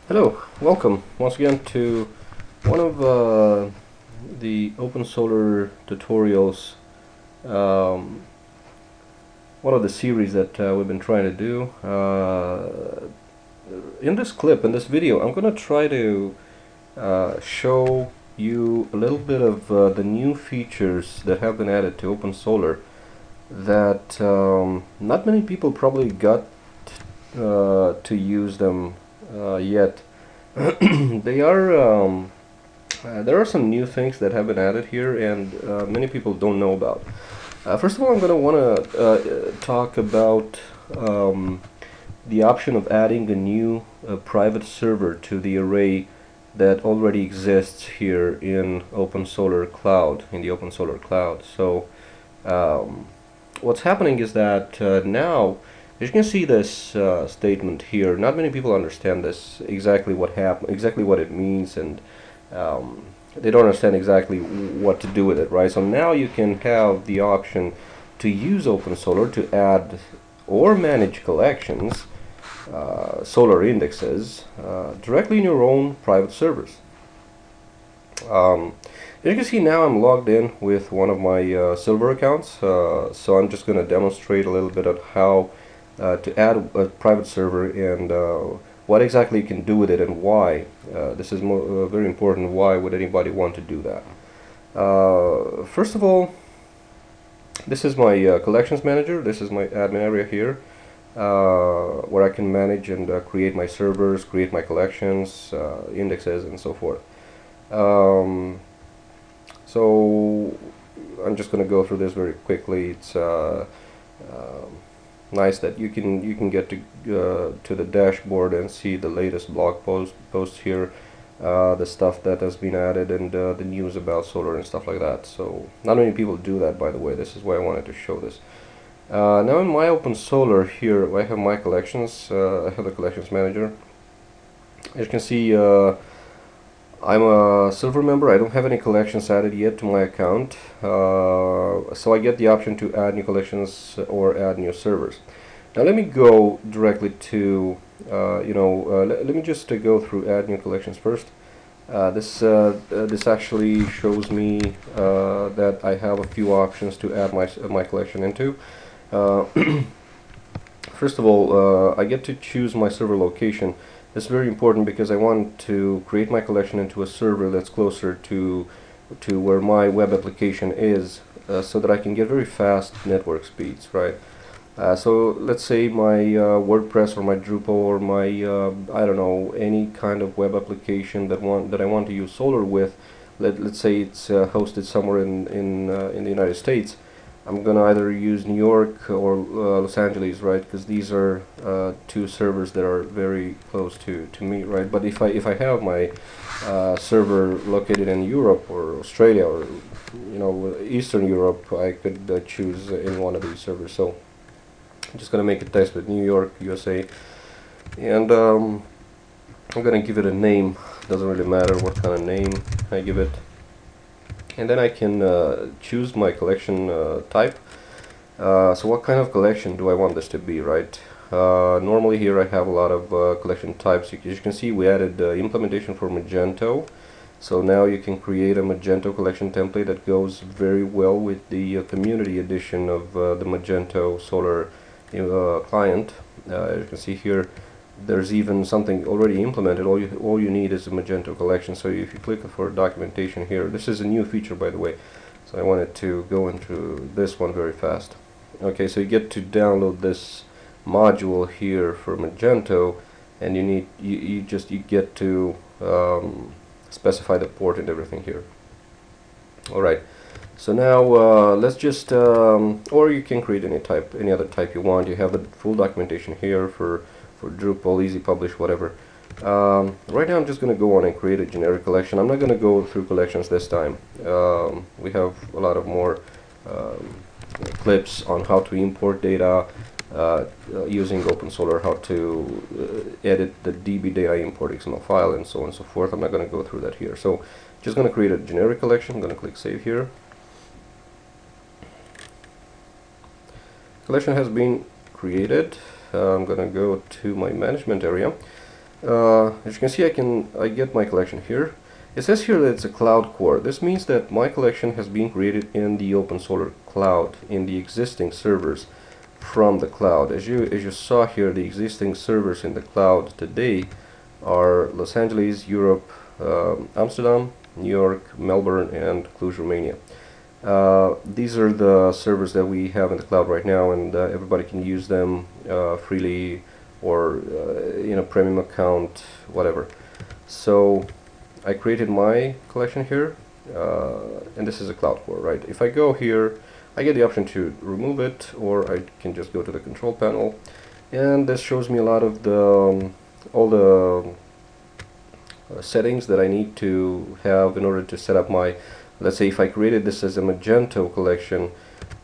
Hello, welcome once again to one of the Opensolr tutorials, um, one of the series that we've been trying to do. In this clip, in this video, I'm going to try to show you a little bit of the new features that have been added to Opensolr that not many people probably got to use them yet. They are there are some new things that have been added here, and many people don't know about. First of all, I'm going to want to talk about the option of adding a new private server to the array that already exists here in Opensolr Cloud, in the Opensolr Cloud. So what's happening is that now, as you can see this statement here, not many people understand this, exactly what it means, and they don't understand exactly what to do with it, right? So now you can have the option to use Opensolr to add or manage collections, Solr indexes, directly in your own private servers. As you can see now, I'm logged in with one of my silver accounts, so I'm just going to demonstrate a little bit of how to add a private server and what exactly you can do with it and why. This is very important. Why would anybody want to do that? First of all, this is my collections manager. This is my admin area here, where I can manage and create my servers, create my collections, indexes, and so forth. So I'm just going to go through this very quickly. It's nice that you can get to the dashboard and see the latest blog posts here, the stuff that has been added, and the news about Solr and stuff like that. So not many people do that, by the way. This is why I wanted to show this. Now in my Opensolr here, I have my collections. I have the collections manager. As you can see, I'm a silver member. I don't have any collections added yet to my account, so I get the option to add new collections or add new servers. Now let me go directly to let me just go through add new collections first. This actually shows me that I have a few options to add my collection into. First of all, I get to choose my server location. It's very important because I want to create my collection into a server that's closer to where my web application is, so that I can get very fast network speeds, right? So let's say my WordPress or my Drupal or my I don't know, any kind of web application that I want to use Solr with. Let's say it's hosted somewhere in the United States. I'm gonna either use New York or Los Angeles, right? Because these are two servers that are very close to me, right? But if I have my server located in Europe or Australia or Eastern Europe, I could choose in one of these servers. So I'm just gonna make a test with New York, USA, and I'm gonna give it a name. Doesn't really matter what kind of name I give it. And then I can choose my collection type. So what kind of collection do I want this to be, right? Normally here I have a lot of collection types. As you can see, we added implementation for Magento. So now you can create a Magento collection template that goes very well with the community edition of the Magento Solr client. As you can see here, there's even something already implemented. All you need is a Magento collection. So if you click for documentation here, this is a new feature, by the way, so I wanted to go into this one very fast. Okay, so you get to download this module here for Magento, and you get to specify the port and everything here. Alright, so now let's just or you can create any other type you want. You have the full documentation here for Drupal, easy publish, whatever. Right now I'm just going to go on and create a generic collection. I'm not going to go through collections this time. We have a lot of more clips on how to import data using Opensolr, how to edit the DB data import XML file, and so on and so forth. I'm not going to go through that here. So just going to create a generic collection. I'm going to click save here. Collection has been created. I'm going to go to my management area. As you can see, I get my collection here. It says here that it's a cloud core. This means that my collection has been created in the Opensolr cloud, in the existing servers from the cloud. As you saw here, the existing servers in the cloud today are Los Angeles, Europe, Amsterdam, New York, Melbourne, and Cluj, Romania. These are the servers that we have in the cloud right now, and everybody can use them freely or in a premium account, whatever. So I created my collection here, and this is a cloud core, right? If I go here, I get the option to remove it, or I can just go to the control panel, and this shows me a lot of the all the settings that I need to have in order to set up my, let's say if I created this as a Magento collection,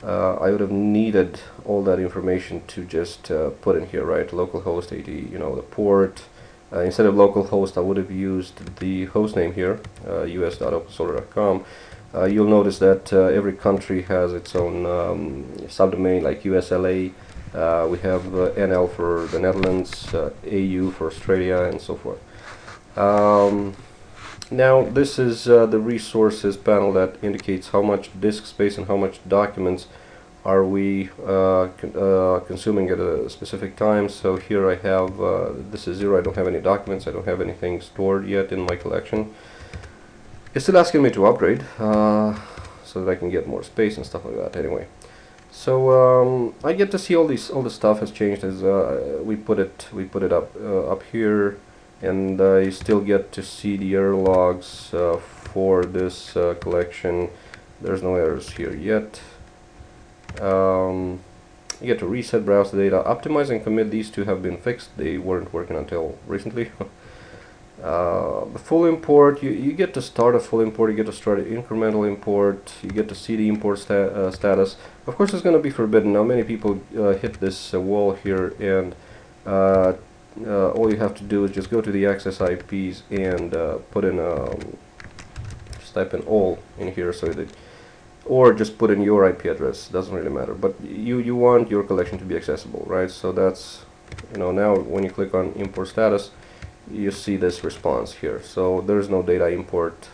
I would have needed all that information to just put in here, right? Localhost 80, the port. Instead of localhost, I would have used the host name here, us.opensolr.com. You'll notice that every country has its own subdomain, like USLA. We have NL for the Netherlands, AU for Australia, and so forth. Now this is the resources panel that indicates how much disk space and how much documents are we consuming at a specific time. So here I have, this is 0, I don't have any documents, I don't have anything stored yet in my collection. It's still asking me to upgrade so that I can get more space and stuff like that anyway. So I get to see all the stuff has changed as we put it up here. And you still get to see the error logs for this collection. There's no errors here yet. You get to reset, browse the data, optimize and commit. These two have been fixed. They weren't working until recently. The full import, you get to start a full import, you get to start an incremental import, you get to see the import status. Of course it's going to be forbidden. Now many people hit this wall here, and all you have to do is just go to the access IPs and put in just type in all in here, so that, or just put in your IP address, doesn't really matter, but you want your collection to be accessible, right? So that's, now when you click on import status, you see this response here. So there's no data import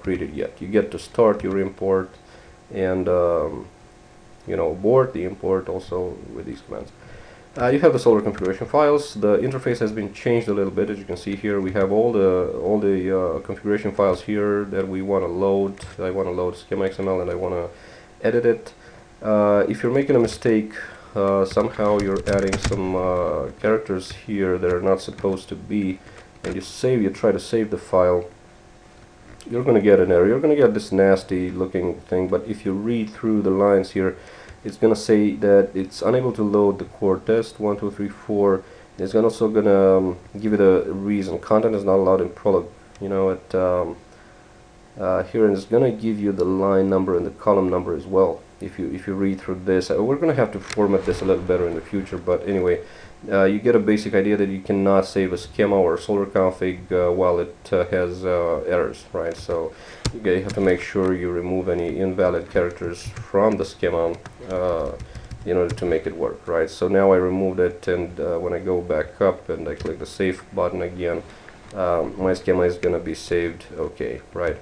created yet. You get to start your import and abort the import also with these commands. You have the Solr configuration files. The interface has been changed a little bit. As you can see here, we have all the configuration files here that we want to load. I want to load schema XML and I want to edit it. If you're making a mistake, somehow you're adding some characters here that are not supposed to be, and you try to save the file, you're going to get an error. You're going to get this nasty looking thing, but if you read through the lines here, it's going to say that it's unable to load the core test 1, 2, 3, 4. It's also going to give it a reason. Content is not allowed in prolog. Here, and it's going to give you the line number and the column number as well. If you read through this, we're going to have to format this a little better in the future. But anyway, you get a basic idea that you cannot save a schema or a Solr config while it has errors, right? So you have to make sure you remove any invalid characters from the schema in order to make it work, right? So now I removed it, and when I go back up and I click the save button again, my schema is going to be saved okay, right?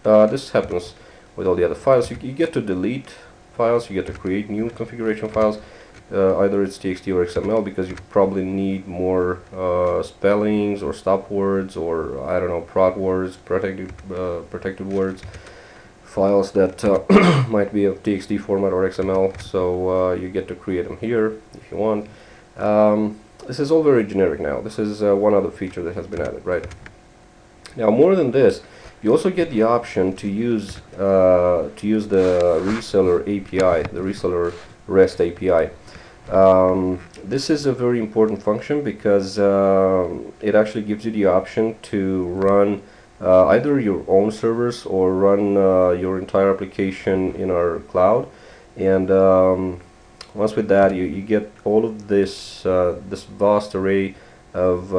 This happens with all the other files. You get to delete files, you get to create new configuration files. Either it's TXT or XML, because you probably need more spellings or stop words, or I don't know, prot words, protected words, files that might be of TXT format or XML. So you get to create them here if you want. This is all very generic now. This is one other feature that has been added, right? Now, more than this, you also get the option to use the reseller API, the reseller REST API. This is a very important function because it actually gives you the option to run either your own servers or run your entire application in our cloud. And once with that, you get all of this this vast array of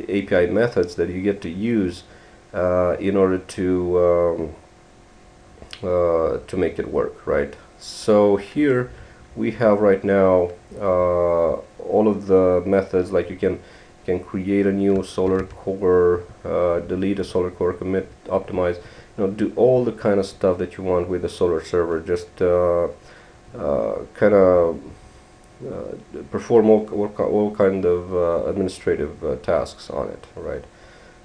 API methods that you get to use in order to make it work, right? So here we have right now all of the methods. Like you can can create a new Solr core, delete a Solr core, commit, optimize, do all the kind of stuff that you want with the Solr server. Just kind of perform all kind of administrative tasks on it, right?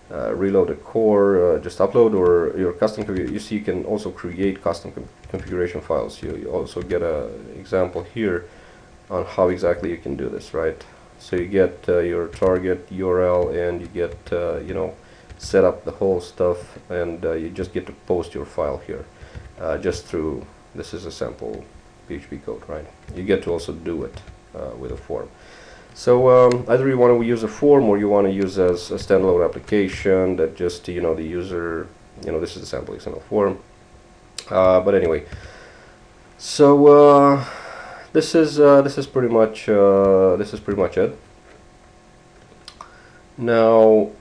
Reload a core, just upload, or your custom you see you can also create custom configuration files. You also get a example here on how exactly you can do this, right? So you get your target URL, and you get set up the whole stuff, and you just get to post your file here just through, this is a sample PHP code, right? You get to also do it with a form. So either you want to use a form, or you want to use as a standalone application that just the user, this is a sample XML form. But anyway, so this is pretty much it. Now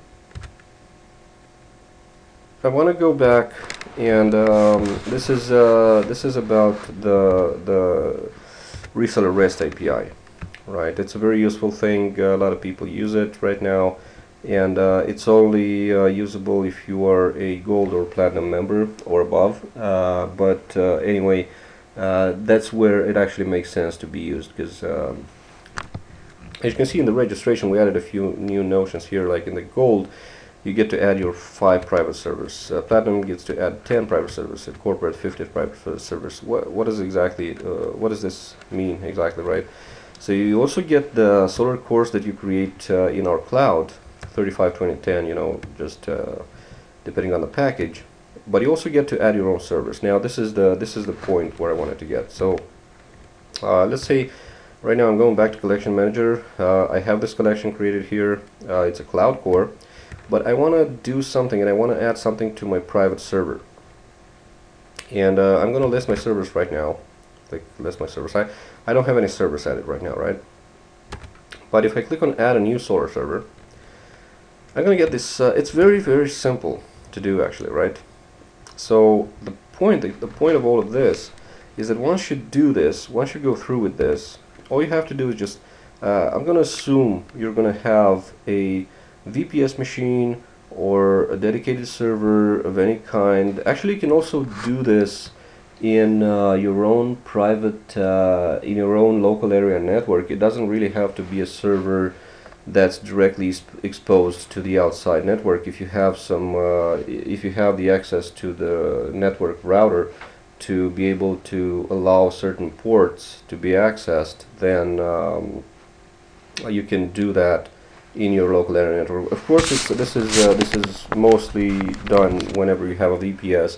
I want to go back, and this is about the reseller REST API. Right, it's a very useful thing. A lot of people use it right now, and it's only usable if you are a gold or platinum member or above. But anyway, that's where it actually makes sense to be used, because as you can see in the registration, we added a few new notions here. Like in the gold, you get to add your 5 private servers. Platinum gets to add 10 private servers. And corporate 50 private servers. What is exactly? What does this mean exactly, right? So you also get the Solr cores that you create in our cloud, 35, 20, 10, just depending on the package. But you also get to add your own servers. Now this is the point where I wanted to get. So let's say right now I'm going back to Collection Manager. I have this collection created here. It's a cloud core, but I want to do something, and I want to add something to my private server. And I'm going to list my servers right now. Like list my servers. I don't have any servers added right now, right? But if I click on add a new Solr server, I'm gonna get this. It's very, very simple to do, actually, right? So the point of all of this is that once you do this, once you go through with this, all you have to do is just I'm gonna assume you're gonna have a VPS machine or a dedicated server of any kind. Actually, you can also do this in your own private, in your own local area network. It doesn't really have to be a server that's directly exposed to the outside network. If you have some, if you have the access to the network router to be able to allow certain ports to be accessed, then you can do that in your local area network. Of course, this is mostly done whenever you have a VPS,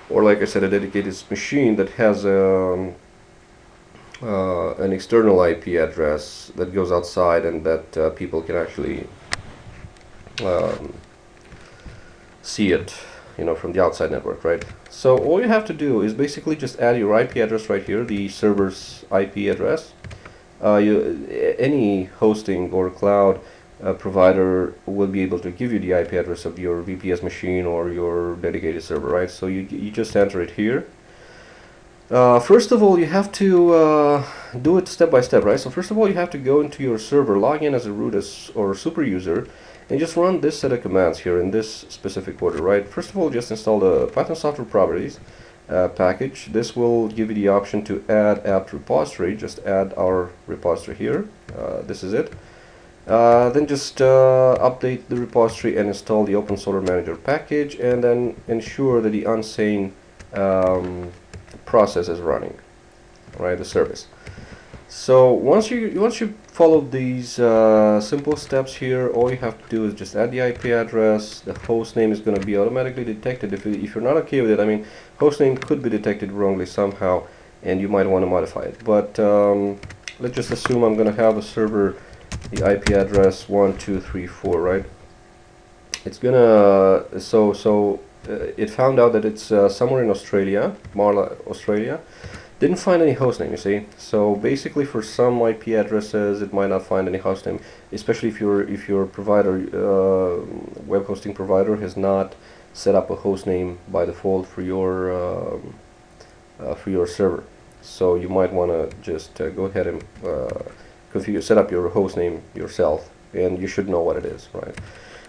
or like I said, a dedicated machine that has an external IP address that goes outside, and that people can actually see it, from the outside network, right? So all you have to do is basically just add your IP address right here, the server's IP address. Any hosting or cloud provider will be able to give you the IP address of your VPS machine or your dedicated server, right? So you just enter it here. First of all, you have to do it step by step, right? So first of all, you have to go into your server, log in as a root or super user, and just run this set of commands here in this specific order, right? First of all, just install the Python software properties package. This will give you the option to add apt repository. Just add our repository here. This is it. Then just update the repository and install the Opensolr Manager package, and then ensure that the unsane process is running, right? The service. So once you follow these simple steps here, all you have to do is just add the IP address. The host name is going to be automatically detected. If you're not okay with it, I mean, host name could be detected wrongly somehow, and you might want to modify it. But let's just assume I'm going to have a server, the IP address 1234, right? It's gonna it found out that it's somewhere in Australia, Marla, Australia. Didn't find any hostname, you see. So basically, for some IP addresses, it might not find any hostname, especially if your provider, web hosting provider, has not set up a hostname by default for your server. So you might want to just go ahead and set up your hostname yourself and you should know what it is, right?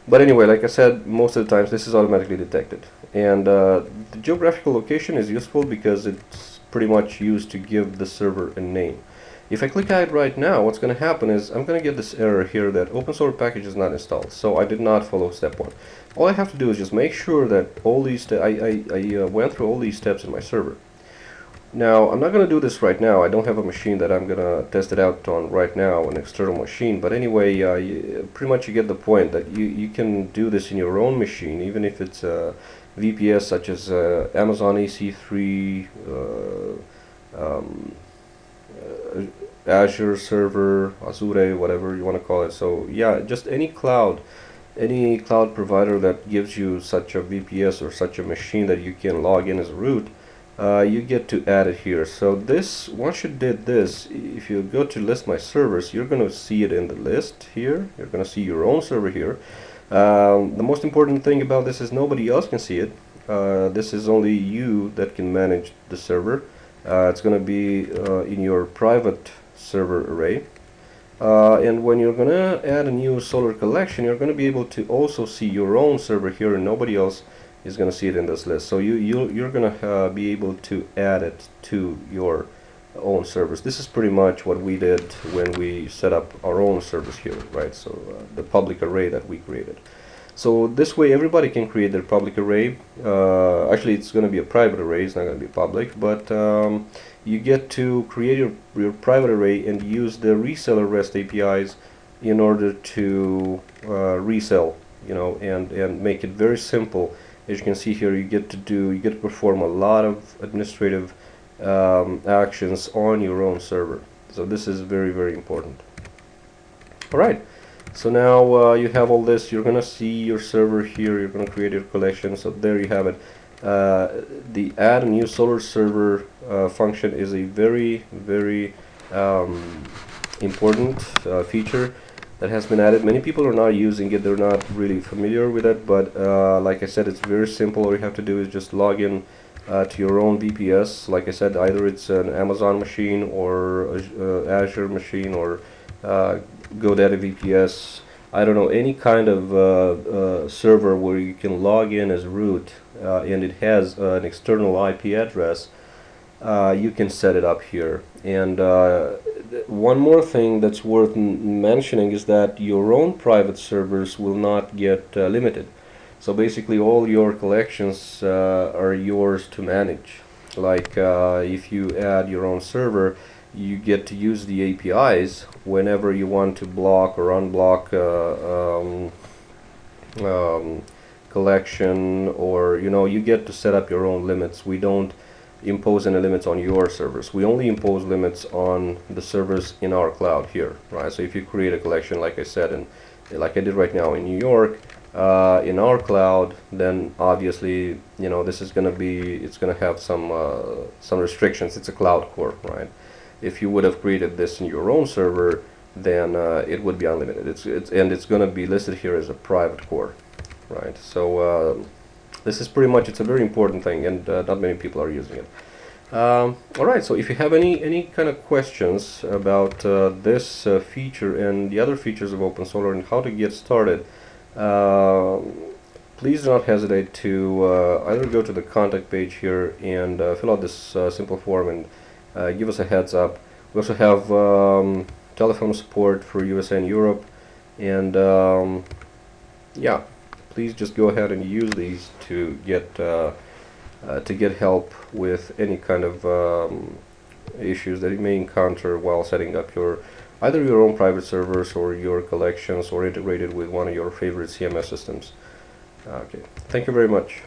But anyway, like I said, most of the times this is automatically detected. And the geographical location is useful because it's pretty much used to give the server a name. If I click add right now, what's going to happen is I'm going to get this error here that Opensolr package is not installed. So I did not follow step 1. All I have to do is just make sure that all these I went through all these steps in my server. Now, I'm not going to do this right now. I don't have a machine that I'm going to test it out on right now, an external machine. But anyway, pretty much you get the point that you can do this in your own machine, even if it's a VPS such as Amazon EC3, Azure server, Azure, whatever you want to call it. So yeah, just any cloud provider that gives you such a VPS or such a machine that you can log in as root, you get to add it here. So this, once you did this, if you go to list my servers, you're going to see it in the list here. You're going to see your own server here. The most important thing about this is nobody else can see it. This is only you that can manage the server. It's going to be in your private server array. And when you're going to add a new Solr collection, you're going to be able to also see your own server here, and nobody else is going to see it in this list. So you're going to be able to add it to your own servers. This is pretty much what we did when we set up our own servers here, right? So the public array that we created. So this way everybody can create their public array. Actually, it's going to be a private array, it's not going to be public, but you get to create your private array and use the reseller REST APIs in order to resell, and make it very simple. As you can see here, you get to perform a lot of administrative actions on your own server. So this is very, very important. All right. So now you have all this. You're gonna see your server here. You're gonna create your collection. So there you have it. The add a new Solr server function is a very, very important feature that has been added. Many people are not using it. They're not really familiar with it. But like I said, it's very simple. All you have to do is just log in to your own VPS. Like I said, either it's an Amazon machine or Azure machine or GoDaddy VPS, I don't know, any kind of server where you can log in as root and it has an external IP address, you can set it up here. And one more thing that's worth mentioning is that your own private servers will not get limited. So basically all your collections are yours to manage. Like if you add your own server, you get to use the APIs whenever you want to block or unblock collection, or you get to set up your own limits. We don't impose any limits on your servers. We only impose limits on the servers in our cloud here, right? So if you create a collection, like I said, and like I did right now in New York, in our cloud, then obviously this is going to be, it's going to have some restrictions. It's a cloud core, right? If you would have created this in your own server, then it would be unlimited. It's going to be listed here as a private core, right? So this is pretty much, it's a very important thing, and not many people are using it. All right, so if you have any kind of questions about this feature and the other features of Opensolr and how to get started, please do not hesitate to either go to the contact page here and fill out this simple form and give us a heads up. We also have telephone support for USA and Europe, and yeah, please just go ahead and use these to get help with any kind of issues that you may encounter while setting up either your own private servers or your collections, or integrated with one of your favorite CMS systems. Okay, thank you very much.